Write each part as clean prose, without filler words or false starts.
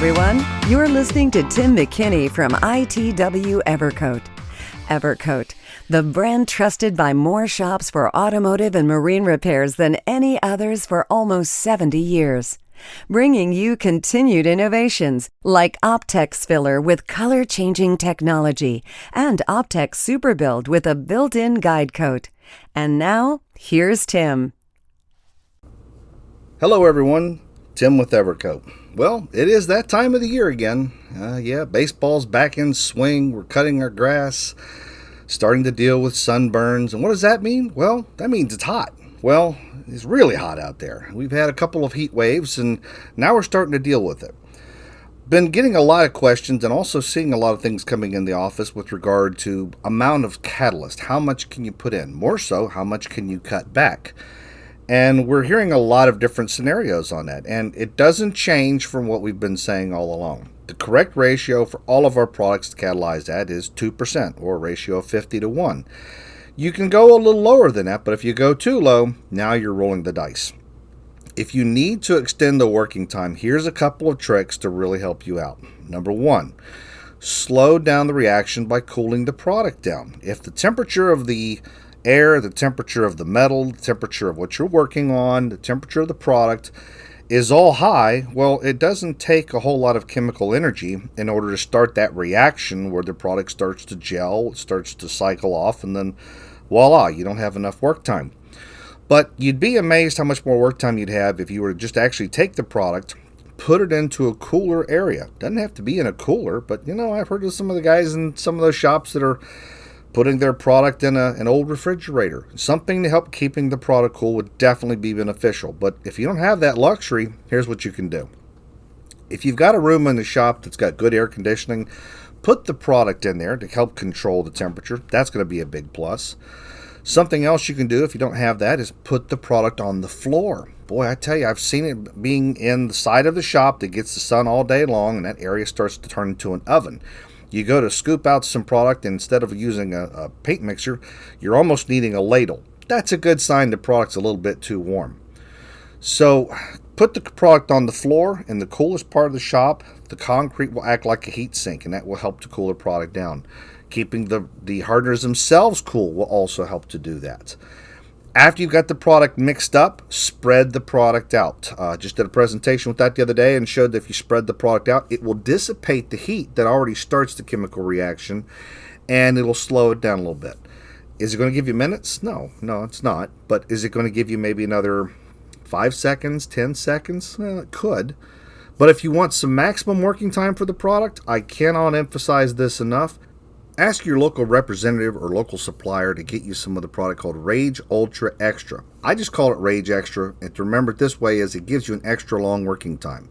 everyone. You're listening to Tim McKinney from ITW EVERCOAT. EVERCOAT, the brand trusted by more shops for automotive and marine repairs than any others for almost 70 years. Bringing you continued innovations like Optex filler with color-changing technology and Optex Super Build with a built-in guide coat. And now, here's Tim. Hello everyone, Tim with EVERCOAT. Well, it is that time of the year again. Baseball's back in swing. We're cutting our grass, starting to deal with sunburns. And what does that mean? Well, that means it's hot. Well, it's really hot out there. We've had a couple of heat waves, and now we're starting to deal with it. Been getting a lot of questions and also seeing a lot of things coming in the office with regard to amount of catalyst. How much can you put in? More so, how much can you cut back? And we're hearing a lot of different scenarios on that, and it doesn't change from what we've been saying all along. The correct ratio for all of our products to catalyze at is 2%, or a ratio of 50 to 1. You can go a little lower than that, but if you go too low, now you're rolling the dice. If you need to extend the working time, here's a couple of tricks to really help you out. Number one, slow down the reaction by cooling the product down. If the temperature of the air, the temperature of the metal, the temperature of what you're working on, the temperature of the product is all high, well, it doesn't take a whole lot of chemical energy in order to start that reaction where the product starts to gel, it starts to cycle off, and then voila, you don't have enough work time. But you'd be amazed how much more work time you'd have if you were to just actually take the product, put it into a cooler area. Doesn't have to be in a cooler, but I've heard of some of the guys in some of those shops that are putting their product in an old refrigerator. Something to help keeping the product cool would definitely be beneficial. But if you don't have that luxury, here's what you can do. If you've got a room in the shop that's got good air conditioning, put the product in there to help control the temperature. That's going to be a big plus. Something else you can do if you don't have that is put the product on the floor. Boy, I tell you, I've seen it being in the side of the shop that gets the sun all day long, and that area starts to turn into an oven. You go to scoop out some product, and instead of using a paint mixer, you're almost needing a ladle. That's a good sign the product's a little bit too warm. So put the product on the floor in the coolest part of the shop. The concrete will act like a heat sink, and that will help to cool the product down. Keeping the hardeners themselves cool will also help to do that. After you've got the product mixed up, spread the product out. Just did a presentation with that the other day and showed that if you spread the product out, it will dissipate the heat that already starts the chemical reaction, and it'll slow it down a little bit. Is it going to give you minutes? No, it's not. But is it going to give you maybe another 5 seconds, 10 seconds? Well, it could. But if you want some maximum working time for the product, I cannot emphasize this enough. Ask your local representative or local supplier to get you some of the product called Rage Ultra Extra. I just call it Rage Extra, and to remember it this way is it gives you an extra long working time.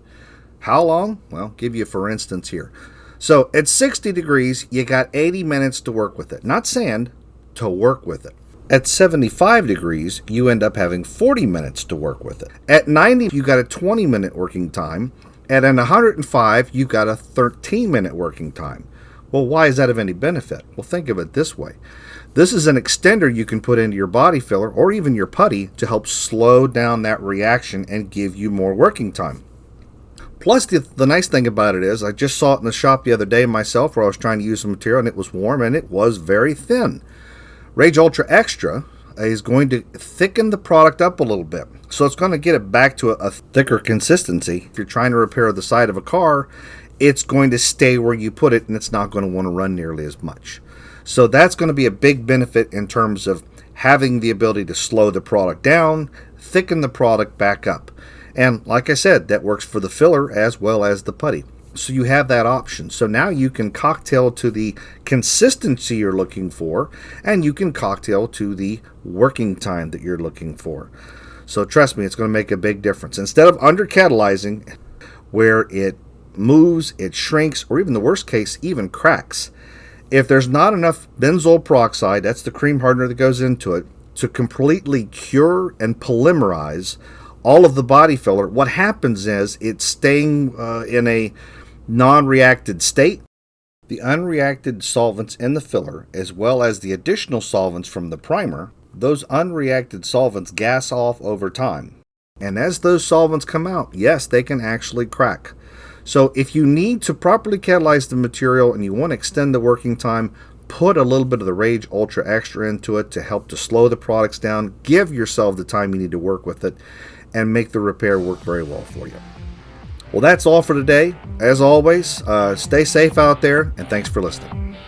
How long? Well, give you for instance here. So at 60 degrees, you got 80 minutes to work with it. Not sand, to work with it. At 75 degrees, you end up having 40 minutes to work with it. At 90, you got a 20-minute working time. And at 105, you've got a 13-minute working time. Well, why is that of any benefit? Well, think of it this way. This is an extender you can put into your body filler or even your putty to help slow down that reaction and give you more working time. Plus, the nice thing about it is I just saw it in the shop the other day myself where I was trying to use some material and it was warm and it was very thin. Rage Ultra Extra is going to thicken the product up a little bit. So it's going to get it back to a thicker consistency. If you're trying to repair the side of a car, it's going to stay where you put it, and it's not going to want to run nearly as much. So that's going to be a big benefit in terms of having the ability to slow the product down, thicken the product back up. And like I said, that works for the filler as well as the putty. So you have that option. So now you can cocktail to the consistency you're looking for, and you can cocktail to the working time that you're looking for. So trust me, it's going to make a big difference. Instead of under-catalyzing, where it moves, it shrinks, or even the worst case, even cracks. If there's not enough benzoyl peroxide, that's the cream hardener that goes into it, to completely cure and polymerize all of the body filler, what happens is it's staying in a non-reacted state. The unreacted solvents in the filler, as well as the additional solvents from the primer, those unreacted solvents gas off over time. And as those solvents come out, yes, they can actually crack. So if you need to properly catalyze the material and you want to extend the working time, put a little bit of the Rage Ultra Extra into it to help to slow the products down. Give yourself the time you need to work with it and make the repair work very well for you. Well, that's all for today. As always, stay safe out there, and thanks for listening.